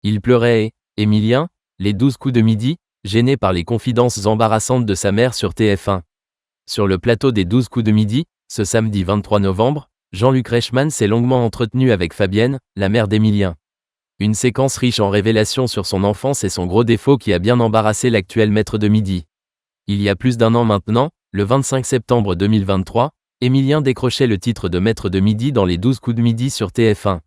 Il pleurait et, Émilien, les 12 coups de midi, gêné par les confidences embarrassantes de sa mère sur TF1. Sur le plateau des 12 coups de midi, ce samedi 23 novembre, Jean-Luc Reichmann s'est longuement entretenu avec Fabienne, la mère d'Émilien. Une séquence riche en révélations sur son enfance et son gros défaut qui a bien embarrassé l'actuel maître de midi. Il y a plus d'un an maintenant, le 25 septembre 2023, Émilien décrochait le titre de maître de midi dans les 12 coups de midi sur TF1.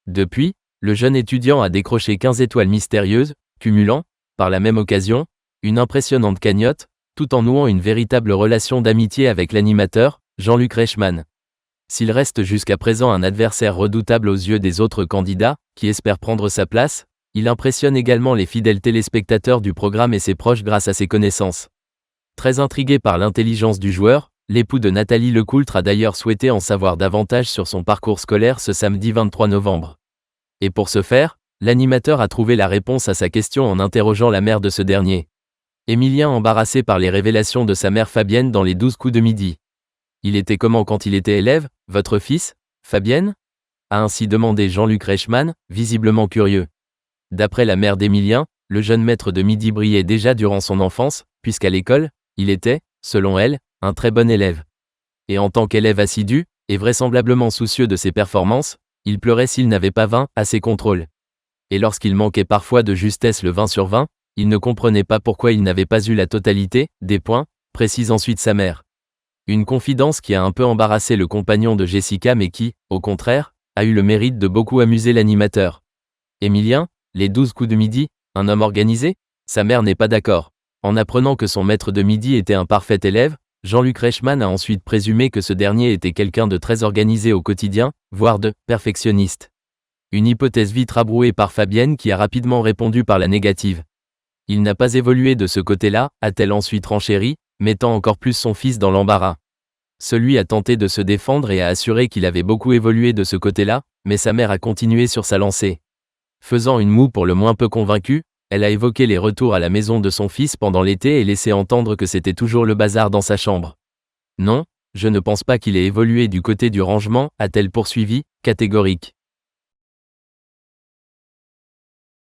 Depuis, le jeune étudiant a décroché 15 étoiles mystérieuses, cumulant, par la même occasion, une impressionnante cagnotte, tout en nouant une véritable relation d'amitié avec l'animateur, Jean-Luc Reichmann. S'il reste jusqu'à présent un adversaire redoutable aux yeux des autres candidats, qui espèrent prendre sa place, il impressionne également les fidèles téléspectateurs du programme et ses proches grâce à ses connaissances. Très intrigué par l'intelligence du joueur, l'époux de Nathalie Lecoultre a d'ailleurs souhaité en savoir davantage sur son parcours scolaire ce samedi 23 novembre. Et pour ce faire, l'animateur a trouvé la réponse à sa question en interrogeant la mère de ce dernier. Émilien embarrassé par les révélations de sa mère Fabienne dans les 12 coups de midi. Il était comment quand il était élève, votre fils, Fabienne ? A ainsi demandé Jean-Luc Reichmann, visiblement curieux. D'après la mère d'Émilien, le jeune maître de midi brillait déjà durant son enfance, puisqu'à l'école, il était, selon elle, un très bon élève. Et en tant qu'élève assidu, et vraisemblablement soucieux de ses performances, il pleurait s'il n'avait pas 20 à ses contrôles. Et lorsqu'il manquait parfois de justesse le 20 sur 20, il ne comprenait pas pourquoi il n'avait pas eu la totalité des points, précise ensuite sa mère. Une confidence qui a un peu embarrassé le compagnon de Jessica mais qui, au contraire, a eu le mérite de beaucoup amuser l'animateur. Émilien, les 12 coups de midi, un homme organisé ? Sa mère n'est pas d'accord. En apprenant que son maître de midi était un parfait élève, Jean-Luc Reichmann a ensuite présumé que ce dernier était quelqu'un de très organisé au quotidien, voire de perfectionniste. Une hypothèse vite rabrouée par Fabienne qui a rapidement répondu par la négative. Il n'a pas évolué de ce côté-là, a-t-elle ensuite renchéri, mettant encore plus son fils dans l'embarras. Celui a tenté de se défendre et a assuré qu'il avait beaucoup évolué de ce côté-là, mais sa mère a continué sur sa lancée. Faisant une moue pour le moins peu convaincue, elle a évoqué les retours à la maison de son fils pendant l'été et laissé entendre que c'était toujours le bazar dans sa chambre. Non, je ne pense pas qu'il ait évolué du côté du rangement, a-t-elle poursuivi, catégorique.